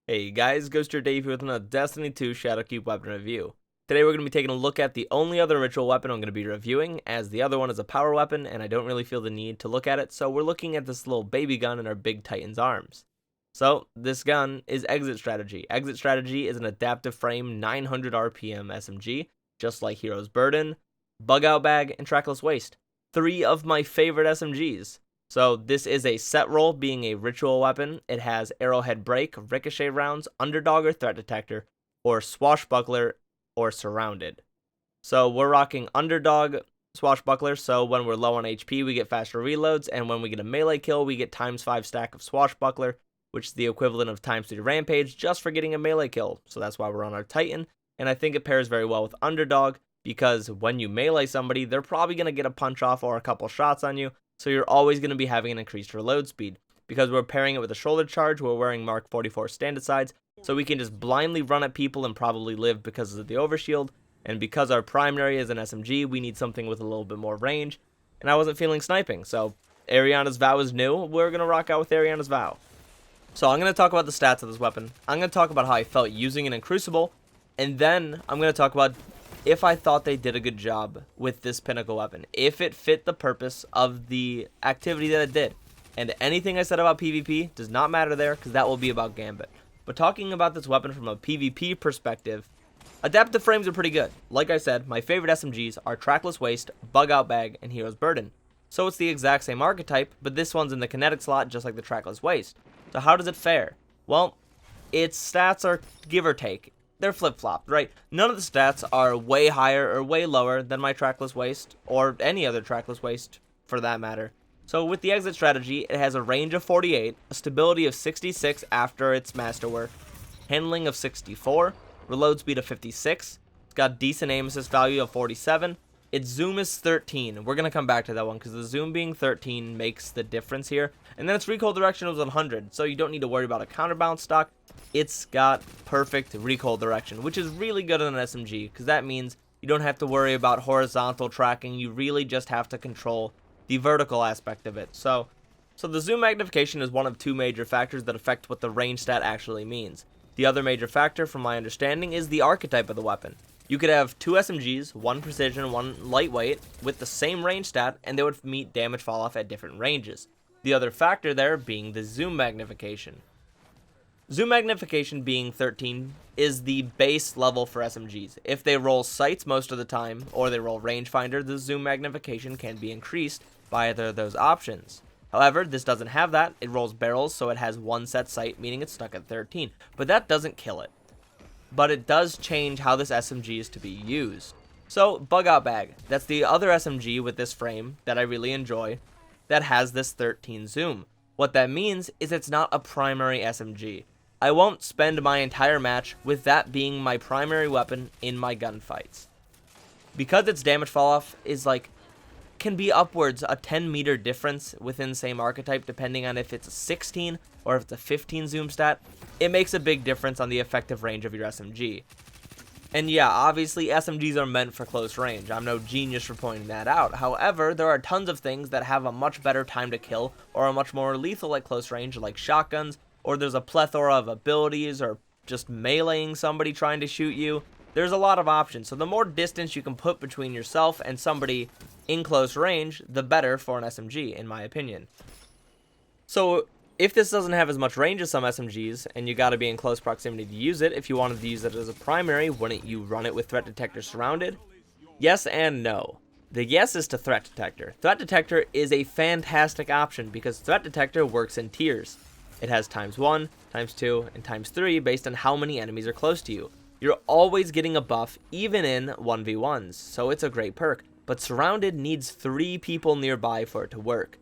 Hey guys, Ghoster Dave here with another Destiny 2 Shadowkeep weapon review. Today we're going to be taking a look at the only other ritual weapon I'm going to be reviewing, as the other one is a power weapon and I don't really feel the need to look at it, so we're looking at this little baby gun in our big Titan's arms. So, this gun is Exit Strategy. Exit Strategy is an adaptive frame 900 RPM SMG, just like Hero's Burden, Bug Out Bag, and Trackless Waste. 3 of my favorite SMGs. So this is a set roll, being a ritual weapon. It has arrowhead break, ricochet rounds, underdog or threat detector, or swashbuckler or surrounded. So we're rocking underdog swashbuckler, so when we're low on HP we get faster reloads, and when we get a melee kill we get ×5 stack of swashbuckler, which is the equivalent of ×3 rampage just for getting a melee kill. So that's why we're on our Titan, and I think it pairs very well with underdog, because when you melee somebody they're probably going to get a punch off or a couple shots on you. So you're always going to be having an increased reload speed. Because we're pairing it with a shoulder charge, we're wearing Mark 44 stand-asides, so we can just blindly run at people and probably live because of the overshield. And because our primary is an SMG, we need something with a little bit more range. And I wasn't feeling sniping, so Ariana's Vow is new. We're going to rock out with Ariana's Vow. So I'm going to talk about the stats of this weapon. I'm going to talk about how I felt using it in Crucible. And then I'm going to talk about if I thought they did a good job with this pinnacle weapon, if it fit the purpose of the activity that it did. And anything I said about PvP does not matter there, because that will be about Gambit. But talking about this weapon from a PvP perspective, adaptive frames are pretty good. Like I said, my favorite SMGs are Trackless Waste, Bug Out Bag, and Hero's Burden. So it's the exact same archetype, but this one's in the kinetic slot just like the Trackless Waste. So how does it fare? Well, its stats are give or take. They're flip-flopped, right? None of the stats are way higher or way lower than my Trackless Waste, or any other Trackless Waste for that matter. So with the Exit Strategy, it has a range of 48, a stability of 66 after its masterwork, handling of 64, reload speed of 56, it's got decent aim assist value of 47, its zoom is 13. We're going to come back to that one because the zoom being 13 makes the difference here. And then its recoil direction was 100, so you don't need to worry about a counterbalance stock. It's got perfect recoil direction, which is really good on an SMG, because that means you don't have to worry about horizontal tracking. You really just have to control the vertical aspect of it. So the zoom magnification is one of 2 major factors that affect what the range stat actually means. The other major factor, from my understanding, is the archetype of the weapon. You could have 2 SMGs, 1 precision, 1 lightweight, with the same range stat, and they would meet damage fall off at different ranges. The other factor there being the zoom magnification. Zoom magnification being 13 is the base level for SMGs. If they roll sights most of the time, or they roll rangefinder, the zoom magnification can be increased by either of those options. However, this doesn't have that. It rolls barrels, so it has 1 set sight, meaning it's stuck at 13. But that doesn't kill it. But it does change how this SMG is to be used. So, Bug Out Bag. That's the other SMG with this frame that I really enjoy that has this 13 zoom. What that means is it's not a primary SMG. I won't spend my entire match with that being my primary weapon in my gunfights. Because its damage fall off is can be upwards a 10-meter difference within same archetype depending on if it's a 16 or if it's a 15 zoom stat, it makes a big difference on the effective range of your SMG. And yeah, obviously SMGs are meant for close range. I'm no genius for pointing that out. However, there are tons of things that have a much better time to kill or are much more lethal at close range, like shotguns, or there's a plethora of abilities, or just meleeing somebody trying to shoot you. There's a lot of options, so the more distance you can put between yourself and somebody in close range, the better for an SMG, in my opinion. So if this doesn't have as much range as some SMGs, and you gotta be in close proximity to use it, if you wanted to use it as a primary, wouldn't you run it with threat detector surrounded? Yes and no. The yes is to threat detector. Threat detector is a fantastic option because threat detector works in tiers. It has ×1, ×2, and ×3 based on how many enemies are close to you. You're always getting a buff, even in 1v1s, so it's a great perk. But surrounded needs 3 people nearby for it to work.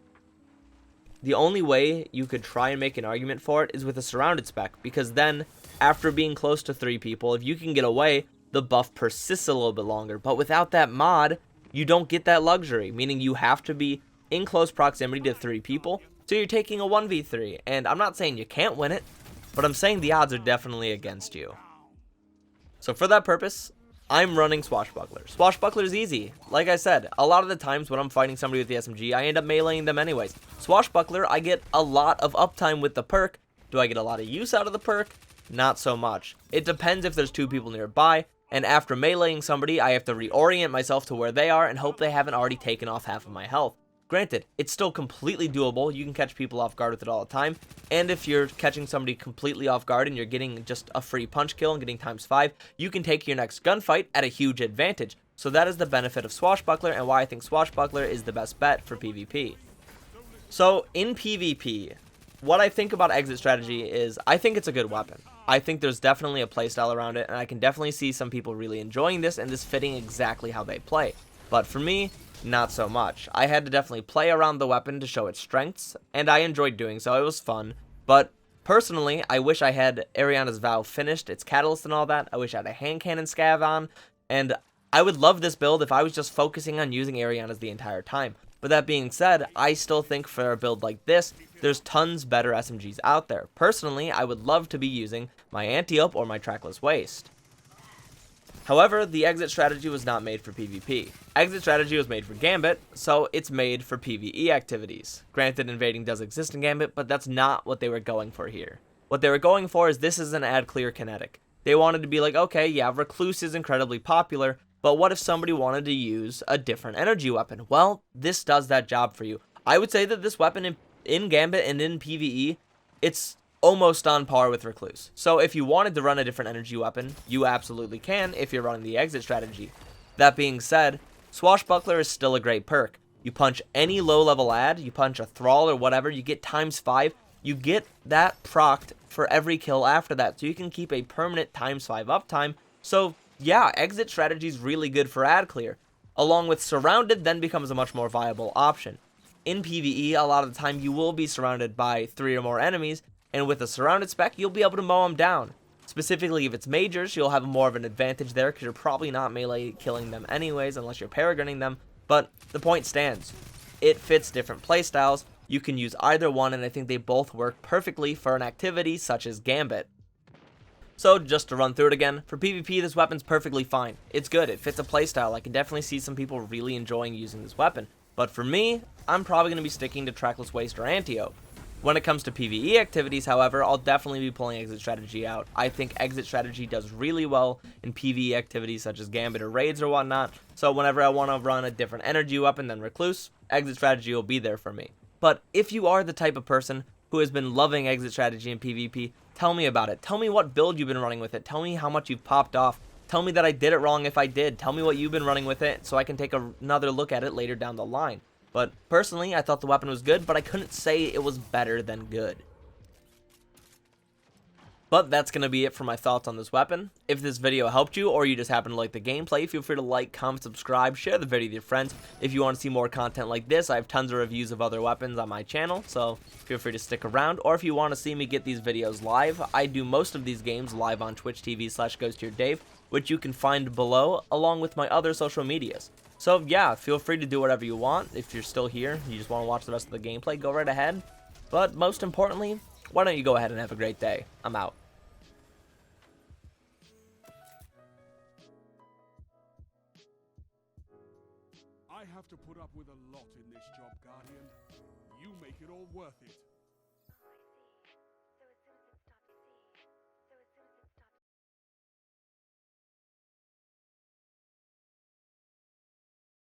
The only way you could try and make an argument for it is with a surrounded spec, because then, after being close to 3 people, if you can get away, the buff persists a little bit longer. But without that mod, you don't get that luxury, meaning you have to be in close proximity to 3 people. So you're taking a 1v3, and I'm not saying you can't win it, but I'm saying the odds are definitely against you. So for that purpose, I'm running Swashbuckler. Swashbuckler is easy. Like I said, a lot of the times when I'm fighting somebody with the SMG, I end up meleeing them anyways. Swashbuckler, I get a lot of uptime with the perk, Do I get a lot of use out of the perk? Not so much. It depends if there's 2 people nearby, and after meleeing somebody, I have to reorient myself to where they are and hope they haven't already taken off half of my health. Granted, it's still completely doable. You can catch people off guard with it all the time. And if you're catching somebody completely off guard and you're getting just a free punch kill and getting ×5, you can take your next gunfight at a huge advantage. So that is the benefit of Swashbuckler and why I think Swashbuckler is the best bet for PvP. So in PvP, what I think about exit strategy is I think it's a good weapon. I think there's definitely a playstyle around it, and I can definitely see some people really enjoying this and this fitting exactly how they play. But for me, not so much. I had to definitely play around the weapon to show its strengths, and I enjoyed doing so. It was fun. But personally, I wish I had Ariana's Vow finished, its catalyst and all that. I wish I had a hand cannon scav on, and I would love this build if I was just focusing on using Ariana's the entire time. But that being said, I still think for a build like this, there's tons better SMGs out there. Personally, I would love to be using my Antelope or my Trackless Waste. However, the exit strategy was not made for PvP. Exit strategy was made for Gambit, so it's made for PvE activities. Granted, invading does exist in Gambit, but that's not what they were going for here. What they were going for is this is an ad clear kinetic. They wanted to be like, okay, yeah, Recluse is incredibly popular, but what if somebody wanted to use a different energy weapon? Well, this does that job for you. I would say that this weapon in Gambit and in PvE, it's almost on par with Recluse. So if you wanted to run a different energy weapon, you absolutely can if you're running the exit strategy. That being said, Swashbuckler is still a great perk. You punch any low level ad, you punch a Thrall or whatever, you get ×5, you get that procced for every kill after that, so you can keep a permanent ×5 uptime. So yeah, exit strategy is really good for ad clear. Along with surrounded then becomes a much more viable option. In PvE, a lot of the time you will be surrounded by 3 or more enemies, and with a surrounded spec, you'll be able to mow them down. Specifically, if it's majors, you'll have more of an advantage there because you're probably not melee killing them anyways unless you're paragunning them, but the point stands. It fits different playstyles. You can use either one, and I think they both work perfectly for an activity such as Gambit. So, just to run through it again, for PvP, this weapon's perfectly fine. It's good, it fits a playstyle. I can definitely see some people really enjoying using this weapon. But for me, I'm probably going to be sticking to Trackless Waste or Antelope. When it comes to PvE activities, however, I'll definitely be pulling exit strategy out. I think exit strategy does really well in PvE activities such as Gambit or raids or whatnot. So whenever I want to run a different energy weapon than Recluse, exit strategy will be there for me. But if you are the type of person who has been loving exit strategy in PvP, tell me about it. Tell me what build you've been running with it. Tell me how much you've popped off. Tell me that I did it wrong if I did. Tell me what you've been running with it so I can take another look at it later down the line. But personally, I thought the weapon was good, but I couldn't say it was better than good. But that's going to be it for my thoughts on this weapon. If this video helped you, or you just happen to like the gameplay, feel free to like, comment, subscribe, share the video with your friends. If you want to see more content like this, I have tons of reviews of other weapons on my channel, so feel free to stick around. Or if you want to see me get these videos live, I do most of these games live on Twitch TV/GhostHereDave, which you can find below, along with my other social medias. So yeah, feel free to do whatever you want. If you're still here, you just want to watch the rest of the gameplay, go right ahead. But most importantly, why don't you go ahead and have a great day. I'm out. I have to put up with a lot in this job, Guardian. You make it all worth it.